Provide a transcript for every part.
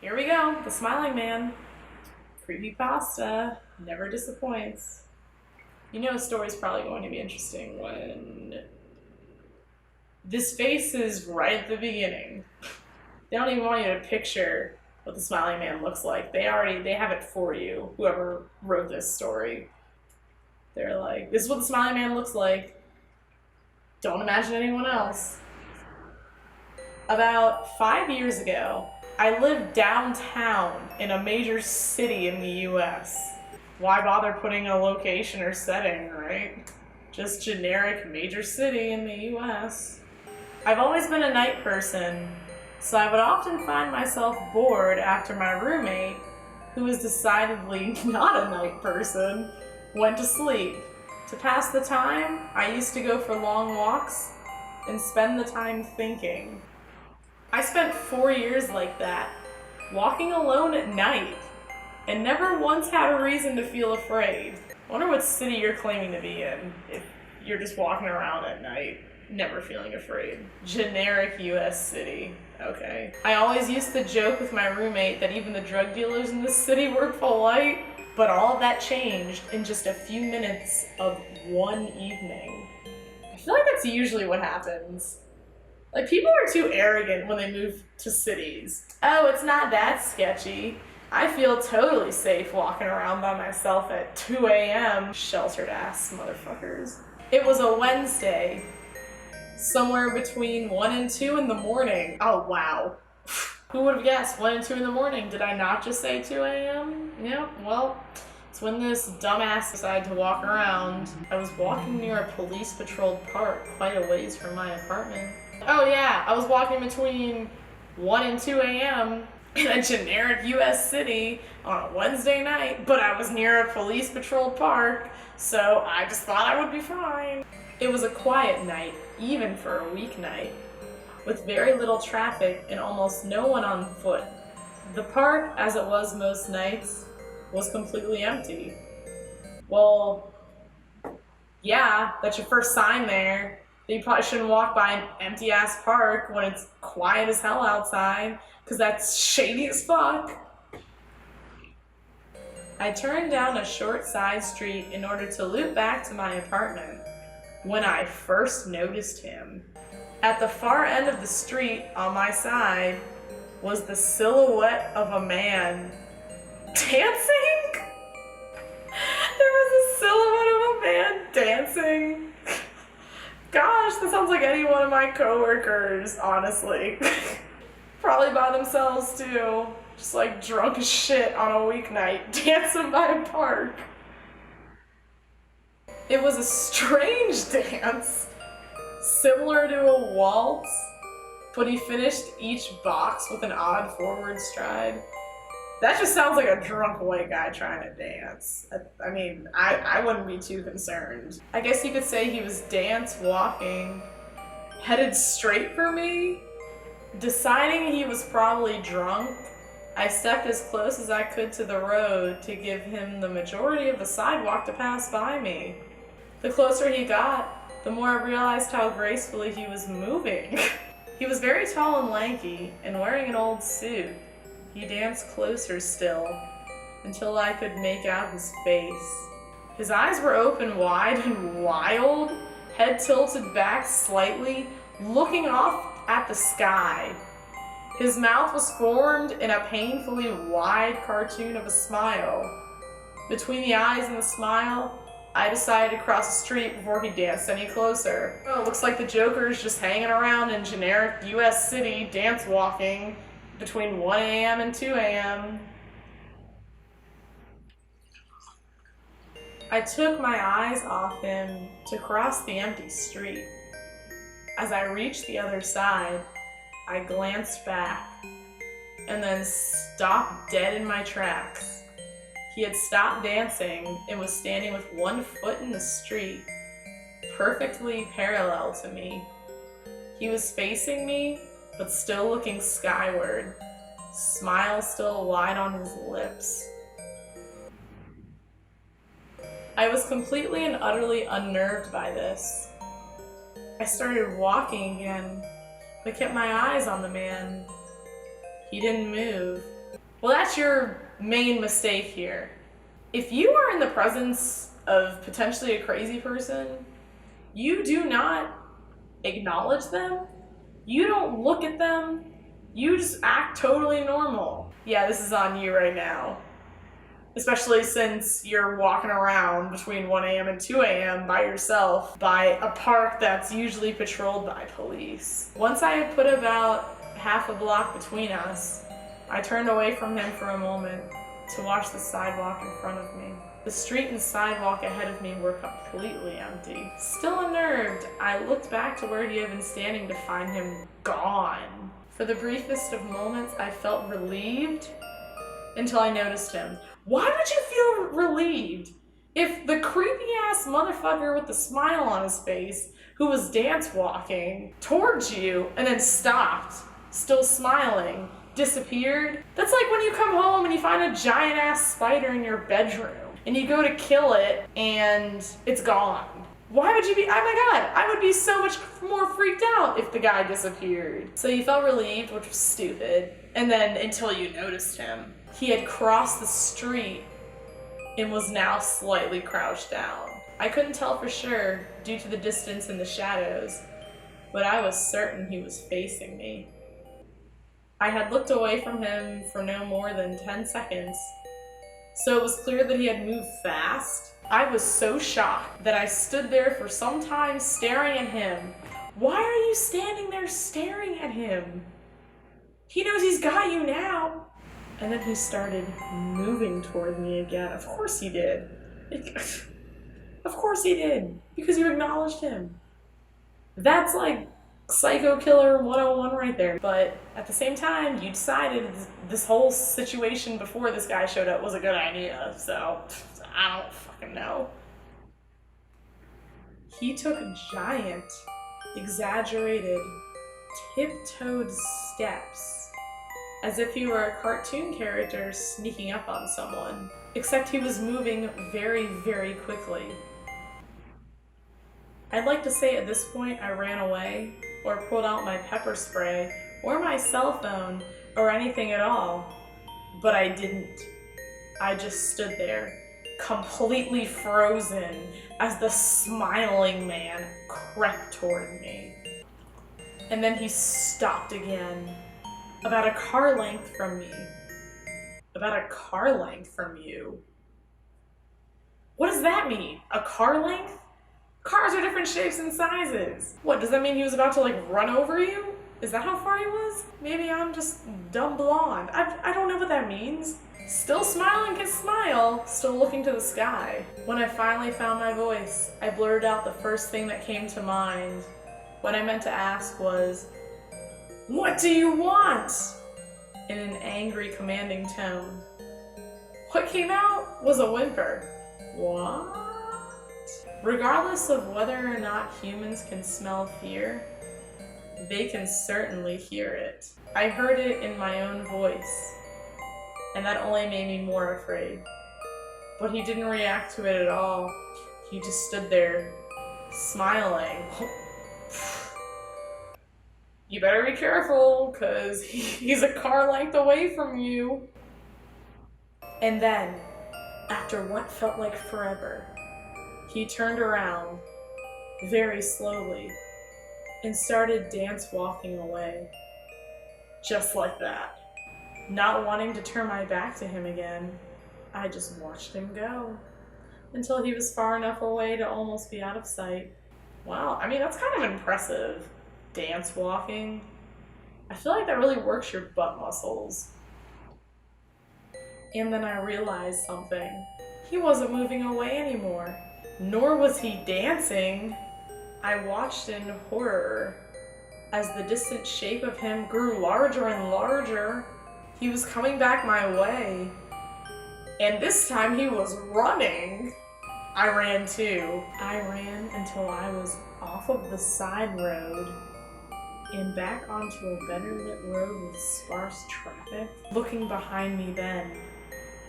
Here we go, the smiling man. Creepypasta never disappoints. You know a story's probably going to be interesting when this face is right at the beginning. They don't even want you to picture what the smiling man looks like. They have it for you, whoever wrote this story. They're like, this is what the smiling man looks like. Don't imagine anyone else. About 5 years ago, I lived downtown in a major city in the US. Why bother putting a location or setting, right? Just generic major city in the US. I've always been a night person, so I would often find myself bored after my roommate, who is decidedly not a night person, went to sleep. To pass the time, I used to go for long walks and spend the time thinking. I spent 4 years like that, walking alone at night, and never once had a reason to feel afraid. I wonder what city you're claiming to be in if you're just walking around at night, never feeling afraid. Generic US city, okay. I always used to joke with my roommate that even the drug dealers in this city were polite, but all of that changed in just a few minutes of one evening. I feel like that's usually what happens. Like, people are too arrogant when they move to cities. Oh, it's not that sketchy. I feel totally safe walking around by myself at 2 a.m. Sheltered ass motherfuckers. It was a Wednesday, somewhere between 1 and 2 in the morning. Oh, wow. Who would have guessed 1 and 2 in the morning? Did I not just say 2 a.m.? Yep, well, it's when this dumbass decided to walk around. I was walking near a police patrolled park quite a ways from my apartment. Oh yeah, I was walking between 1 and 2 a.m. in a generic US city on a Wednesday night, but I was near a police patrolled park, so I just thought I would be fine. It was a quiet night, even for a weeknight, with very little traffic and almost no one on foot. The park, as it was most nights, was completely empty. Well, yeah, that's your first sign there. You probably shouldn't walk by an empty-ass park when it's quiet as hell outside, because that's shady as fuck. I turned down a short side street in order to loop back to my apartment when I first noticed him. At the far end of the street on my side was the silhouette of a man dancing? There was a silhouette of a man dancing. Gosh, that sounds like any one of my coworkers, honestly. Probably by themselves too. Just like drunk as shit on a weeknight, dancing by a park. It was a strange dance, similar to a waltz, but he finished each box with an odd forward stride. That just sounds like a drunk white guy trying to dance. I mean, I wouldn't be too concerned. I guess you could say he was dance walking, headed straight for me. Deciding he was probably drunk, I stepped as close as I could to the road to give him the majority of the sidewalk to pass by me. The closer he got, the more I realized how gracefully he was moving. He was very tall and lanky and wearing an old suit. He danced closer still, until I could make out his face. His eyes were open wide and wild, head tilted back slightly, looking off at the sky. His mouth was formed in a painfully wide cartoon of a smile. Between the eyes and the smile, I decided to cross the street before he danced any closer. Oh, looks like the Joker's just hanging around in generic US city, dance walking, between 1 a.m. and 2 a.m. I took my eyes off him to cross the empty street. As I reached the other side, I glanced back and then stopped dead in my tracks. He had stopped dancing and was standing with one foot in the street, perfectly parallel to me. He was facing me, but still looking skyward, smile still wide on his lips. I was completely and utterly unnerved by this. I started walking again, but kept my eyes on the man. He didn't move. Well, that's your main mistake here. If you are in the presence of potentially a crazy person, you do not acknowledge them, you don't look at them, you just act totally normal. Yeah, this is on you right now. Especially since you're walking around between 1 a.m. and 2 a.m. by yourself by a park that's usually patrolled by police. Once I had put about half a block between us, I turned away from him for a moment to watch the sidewalk in front of me. The street and sidewalk ahead of me were completely empty. Still unnerved, I looked back to where he had been standing to find him gone. For the briefest of moments, I felt relieved until I noticed him. Why would you feel relieved if the creepy ass motherfucker with the smile on his face who was dance walking towards you and then stopped, still smiling, disappeared? That's like when you come home and you find a giant ass spider in your bedroom and you go to kill it and it's gone. Why would you be, oh my god, I would be so much more freaked out if the guy disappeared. So you felt relieved, which was stupid, and then until you noticed him. He had crossed the street and was now slightly crouched down. I couldn't tell for sure due to the distance and the shadows, but I was certain he was facing me. I had looked away from him for no more than 10 seconds, so it was clear that he had moved fast. I was so shocked that I stood there for some time staring at him. Why are you standing there staring at him? He knows he's got you now. And then he started moving toward me again. Of course he did. Of course he did. Because you acknowledged him. That's like Psycho Killer 101 right there. But at the same time, you decided this whole situation before this guy showed up was a good idea. So, I don't fucking know. He took giant, exaggerated, tiptoed steps as if he were a cartoon character sneaking up on someone. Except he was moving very, very quickly. I'd like to say at this point I ran away, or pulled out my pepper spray, or my cell phone, or anything at all. But I didn't. I just stood there, completely frozen, as the smiling man crept toward me. And then he stopped again. About a car length from me. About a car length from you. What does that mean? A car length? Cars are different shapes and sizes. What, does that mean he was about to like run over you? Is that how far he was? Maybe I'm just dumb blonde. I don't know what that means. Still smiling his smile, still looking to the sky. When I finally found my voice, I blurted out the first thing that came to mind. What I meant to ask was, "What do you want?" in an angry, commanding tone. What came out was a whimper. What? Regardless of whether or not humans can smell fear, they can certainly hear it. I heard it in my own voice, and that only made me more afraid. But he didn't react to it at all. He just stood there, smiling. You better be careful, because he's a car length away from you. And then, after what felt like forever, he turned around, very slowly, and started dance walking away. Just like that. Not wanting to turn my back to him again, I just watched him go, until he was far enough away to almost be out of sight. Wow, I mean, that's kind of impressive. Dance walking. I feel like that really works your butt muscles. And then I realized something. He wasn't moving away anymore. Nor was he dancing. I watched in horror as the distant shape of him grew larger and larger. He was coming back my way. And this time he was running. I ran too. I ran until I was off of the side road and back onto a better lit road with sparse traffic. Looking behind me then,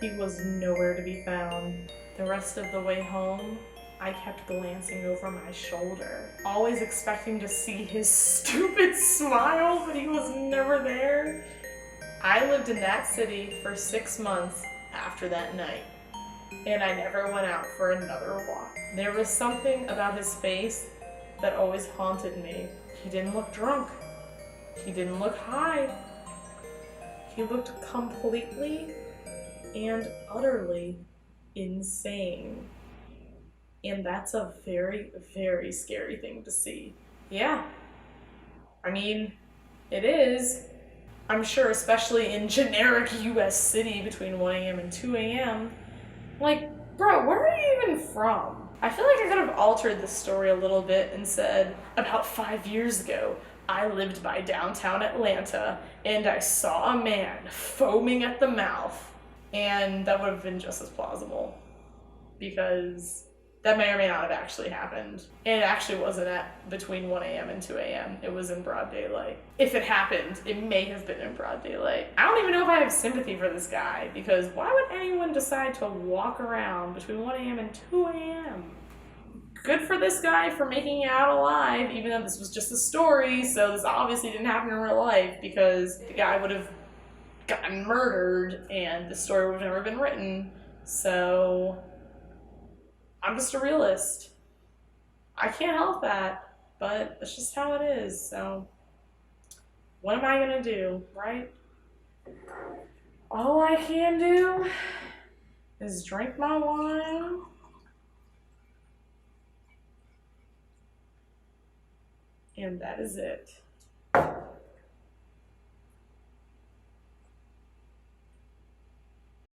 he was nowhere to be found. The rest of the way home, I kept glancing over my shoulder, always expecting to see his stupid smile, but he was never there. I lived in that city for 6 months after that night, and I never went out for another walk. There was something about his face that always haunted me. He didn't look drunk. He didn't look high. He looked completely and utterly insane. And that's a very, very scary thing to see. Yeah. I mean, it is. I'm sure, especially in generic US city between 1 a.m. and 2 a.m. Like, bro, where are you even from? I feel like I could have altered the story a little bit and said, about 5 years ago, I lived by downtown Atlanta and I saw a man foaming at the mouth. And that would have been just as plausible, because that may or may not have actually happened. And it actually wasn't at between 1 a.m. and 2 a.m. It was in broad daylight. If it happened, it may have been in broad daylight. I don't even know if I have sympathy for this guy, because why would anyone decide to walk around between 1 a.m. and 2 a.m.? Good for this guy for making it out alive, even though this was just a story, so this obviously didn't happen in real life, because the guy would have gotten murdered and the story would have never been written. So I'm just a realist. I can't help that, but it's just how it is. So what am I gonna do, right? All I can do is drink my wine and that is it.